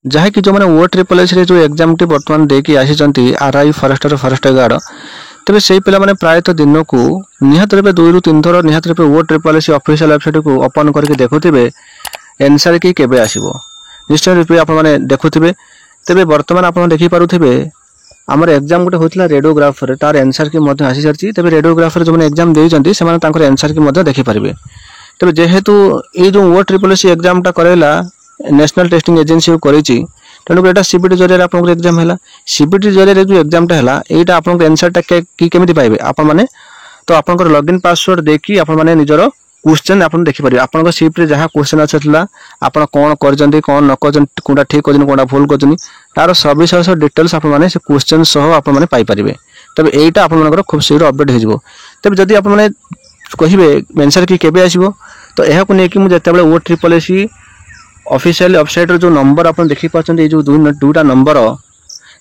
जहाँकि जो मैंने ओ ट्रिपल एस जो एग्जाम टी बर्तमान देखिए आसी आरआई फरेस्टर फरेस्ट गार्ड तेज से पे प्रायतः दिन को निहत रूपे 2 ରୁ 3 थर निहत रूपे ओ ट्रिपल एस ऑफिशियल वेबसाइट को ओपन करके देखुवे एनसर की केबे आसीबो निश्चय रूपे आपने देखुवे तेज बर्तमान आप देखिपे आमर एग्जाम गोटे होता रेडियोग्राफर तार एनसर की आसी सारी तेज रेडियोग्राफर जो एग्जाम देते से एनसर की देखिपारे तेज जेहेतु ये जो ओ ट्रिपल एस एग्जाम टा कराइला नेशनल टेस्टिंग एजेंसी को तेणुक यहाँ सीबीटी जरिए आप एग्जाम है सीबीटी जरिए जो एग्जाम टा है यहाँ आप एनसर टा केमी पाइबे आपने तो आप लॉगिन पासवर्ड देखिए आपने निजर क्वेश्चन आप देखिपारे आप सीफ्ट जहाँ क्वेश्चन आसाला आप कौन कर कौन न कर कौटा ठीक कर कौटा भूल कर तार सविशेष डिटेल्स आपने से क्वेश्चन सह आपने पाइपर तब यहीटा आप खूब शीघ्र अपडेट हो तब जदि आपने कहे एनसर की केबे आसीबो तो यह नहीं मुझे ओ ट्रिपल एस ऑफिशियल वेबसाइट जो नंबर आप देखिपारे जो दुईटा नंबर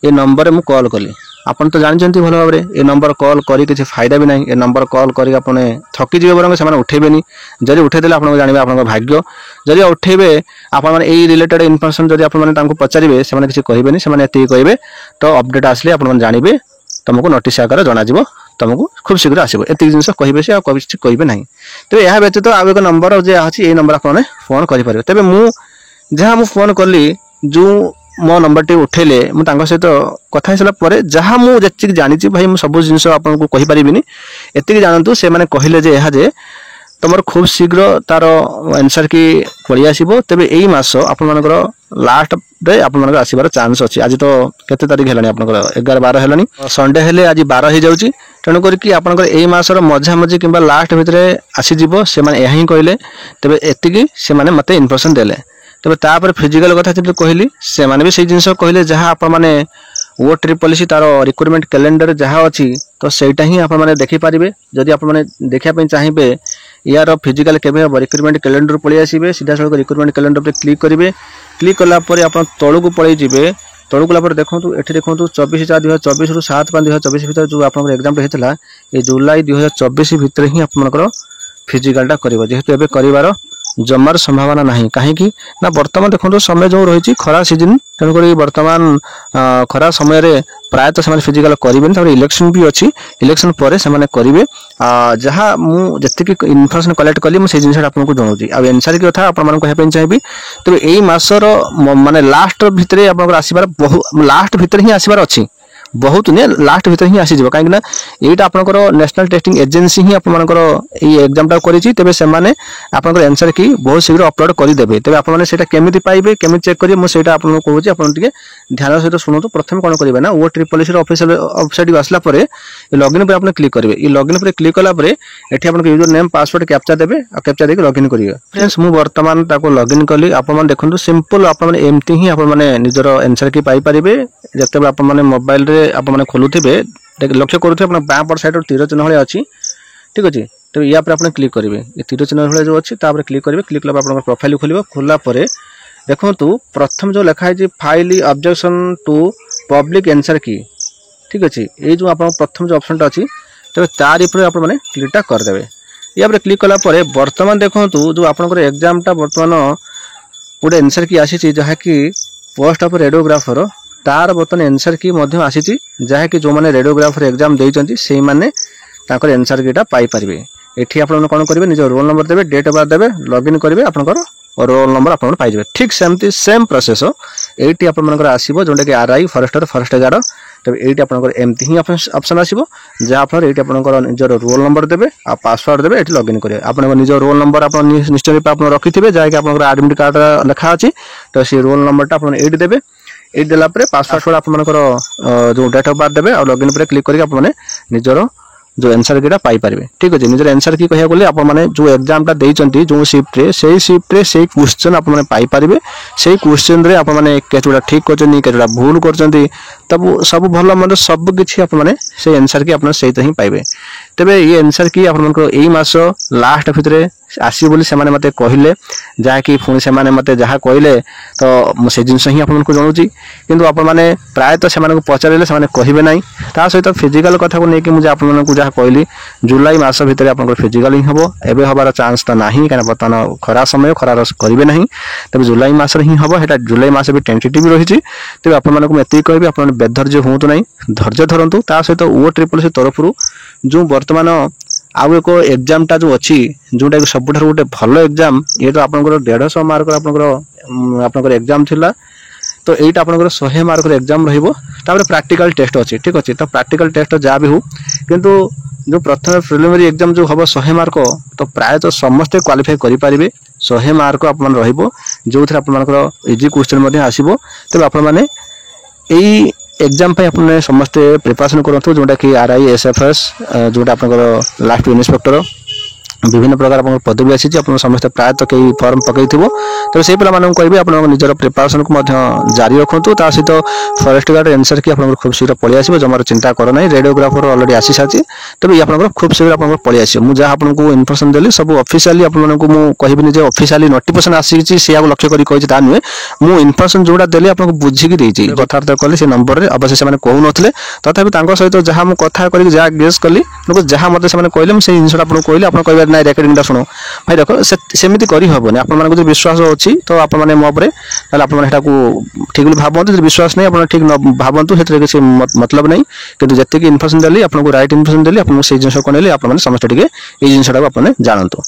ये नंबर में कॉल कली आपन तो जानते भल भाव में ये नंबर कॉल करी किसी फायदा भी नहीं ये नंबर कॉल करी आपने थकी जी बर से उठेबेनी जदि उठेदेले आप जानवे आप भाग्य जदि उठेबे आप रिलेटेड इनफॉरमेशन जदि आप पचारे से किसी कहे से कहे तो अपडेट आसले आप जानवे तुमको नोटिस आकार जन तुमको खूब शीघ्र आसो एत जिन कहे से किसी कहे ना तेज यह व्यतीत आउ एक नंबर जो अच्छी ये नंबर आपने फोन करेंगे तेज मुझे फोन कली जो मो नंबर टी उठेले मुझे सहित कथा सारापर जहाँ मुझे जानी भाई मुझे सब जिन आपको कहीपरि एति जानतु से मैंने कहले जे तुम खूब शीघ्र तार एनसर की पलि आसो तेज यही मस आप लास्ट रे आप आसबार चान्स अच्छी आज तो केते तारीख है आप 11-12 है संडे हेले आज 12 हो जाऊँगी तेणुक आपंकर यही मसर मझामझी कि लास्ट भितर आसीज से यही कहले तेज एति से मत इनफर्मेशन देले तेज तापर फिजिकल कथा जो कहली से भी से जिन कहले जहाँ आपने ओ ट्रिपल एस तार रिक्रुटमेंट कैलेंडर जहाँ अच्छी तो सहीटा ही आपने देखिपारे जदि आपने देखापी चाहिए यार फिजिकल केवे हम रिक्रुटमेंट कैलेंडर पलि आसबे सीधा सड़क रिक्रुटमेंट कैलेंडर पर क्लिक करेंगे क्लिक कलापर आप तलू को पलि जी तलू गलापर देखूँ ये देखूँ 24/4/2024 ରୁ 7/5/2024 भितर जो आप एग्जाम होता है ये जुलाई 2024 भितर ही आप फिजिकलटा कर जेहेतु एवं कर जमार संभावना नहीं कहीं ना बर्तमान देखो समय जो रही खरा सीजन तेणुक बर्तमान खरा समय प्रायतः से फिजिकल करेंगे इलेक्शन भी अच्छी इलेक्शन पर से करेंगे जहाँ मुझे इनफर्मेशन कलेक्ट कली मुझे जिन आपको जनाऊँगी आ एनसर की कथा आपको चाहिए तो यही मसर माने लास्ट भितर आप आसबार बहुत लास्ट भितर ही आसबार अच्छी बहुत नहीं लास्ट भितर ही आसीज कहीं यहाँ आपंकर नेशनल टेस्टिंग एजेंसी ही आपंकर एग्जामटा कर एनसर की बहुत शीघ्र अपलोड करदे तेज आपने केमी पाइबे केमी चेक करेंगे मुझे कहूँ आपके ध्यान सहित शुणु प्रथम कौन करेंगे ना ओ ट्रिपल एस ऑफिशियल वेबसाइट को आसला लॉगिन पर आपने क्लिक करेंगे ये लॉगिन पर क्लिक कलापर ये आप यूजर नेम पासवर्ड कैप्चा देवे और कैप्चा देके लॉगिन करेंगे फ्रेंड्स मुझे बर्तमान लॉगिन कली आप देखो सिंपल आपमती ही आपने निजर एनसर की पाइपर जिते आप मोबाइल आपने खोलुवे लक्ष्य करुवे बाँ पट साइड तीर चिन्ह भाई अच्छी ठीक अच्छे तो या आपने क्लिक करेंगे ये तीर चिन्ह भाई जो अच्छी क्लिक करेंगे क्लिक कला आप प्रोफाइल खोल खोला देखो प्रथम जो लिखाई file objection to public answer की ठीक अच्छे ये जो आप प्रथम जो ऑप्शन अच्छी तेज तार आपने क्लिकटा करदे या क्लिक कलापर बर्तमान देखो जो आप एग्जामटा बर्तमान गोटे एनसर की आसी जहाँकि पोस्ट ऑफ रेडियोग्राफर तार बर्तमान एनसर की आसी जहाँकि जो मैंने रेडियोग्राफर एग्जाम देते से एनसर कीटा पाइपर ये आप कौन करेंगे निज रोल नंबर देवे डेट ऑफ बर्थ देवे लॉगिन करेंगे आपंकर रोल नंबर आप पाइबे ठीक सेमती सेम प्रोसेस ये आपर आसो जोटा कि आरआई फरेस्टर फरेस्ट गार्ड तब ये एमती ही ऑप्शन आसो जहाँफल ये निजर रोल नंबर देवे आ पासवर्ड देवे ये लॉगिन करेंगे आप निज रोल नंबर आप निश्चय रखी थे जहाँकि आप एडमिट कार्ड लिखा अच्छी तो सी रोल नंबरटा आप ये देवे ये देलापर पासवर्ड आपंकर जो डेट ऑफ बर्थ देवे और लॉगिन पर क्लिक करके निजर जो एनसर कीटा पाइपर ठीक अच्छे निजर एनसर की कह गले आपने जो एग्जामटा देते जो शिफ्ट्रे से क्वेश्चन आपने पाइपर से क्वेश्चन आपने केचुड़ा ठीक कर भूल कर तब सब भल मंद सब किसी आपने से आंसर की आप सहित ही पाइबे। तेबे ये आंसर की यही मास लास्ट भितर आसी बोली से मते कहले जहाँकि पुणी से मते जहाँ कहले तो से जिनस ही आपको जनाऊँगी किंतु आप प्रायतः से पचारे से कहे ना ता सहित फिजिकल कथा को लेकिन मुझे आपको जहाँ कहली जुलाई मास भितर आप फिजिकल ही हम एवं हबार चान्स तो ना कहीं बर्तमान खरा समय खरार करेंगे ना तेज जुलाई मास ही हम है जुलाई मास भी टेंटेटिव रही तेज आपको कहि आप बेधर्य हूँ ना धैर्य धरतु ता सहित OSSC तरफ जो बर्तमान आउ एक एग्जाम टा जो अच्छी जोटा कि सब गोटे भल एग्जाम ये तो आप 150 मार्क आपंकर एग्जाम थिला तो यहीटा आप 100 मार्क एग्जाम रहा प्रैक्टिकल टेस्ट अच्छी ठीक अच्छे तो प्रैक्टिकल टेस्ट जहाँ भी हो किंतु जो प्रथम प्रिलिमिनरी एग्जाम जो हम 100 मार्क तो प्रायतः समस्ते क्वालिफाई करेंगे 100 मार्क आप जो थे आप इजी क्वेश्चन आसो तेज आप एग्जाम पे अपने समस्ते प्रिपरेशन करूँ जोटा कि RI SFS जोटा आप लास्ट इन्स्पेक्टर विभिन्न प्रकार आप पदवी आसी समस्त प्रायतः कई फॉर्म पकई तो से पे कहि आप निजर प्रिपरेशन को जारी रखु ता सहित फॉरेस्ट गार्ड आंसर की आप खूब शीघ्र पलि आस जमार चिंता करना रेडियोग्राफर ऑलरेडी आसी सारी तेज आप खूब शीघ्र आप पलि आस मुझे आपको इनफर्मेशन देली सब ऑफिशियली आपको मुझे ऑफिशियली नोटिफिकेशन आसी से लक्ष्य कर नुहे मुझे इनफर्मेशन जोड़ा देली आपको बुझिकी देती कथबार्ता कली से नंबर में अवश्य से कहूँ ना तथापि सहित जहाँ मुझे कथा कर जहाँ गेस कली जहाँ मत से कहले मुझे जिन आपको कहली आप कह ना रेकर्डिंग सुनो भाई देख सेमती करहबनी आप विश्वास अच्छी तो आप मोपर ठीक भावतु विश्वास नहीं आप ठीक भावतु किसी मतलब नहीं कि जी इनफर्मेशन देली आपको राइट इनफर्मेशन देली आपको जिन को नहीं आप समस्त टे ये जिनटा आप जानतु।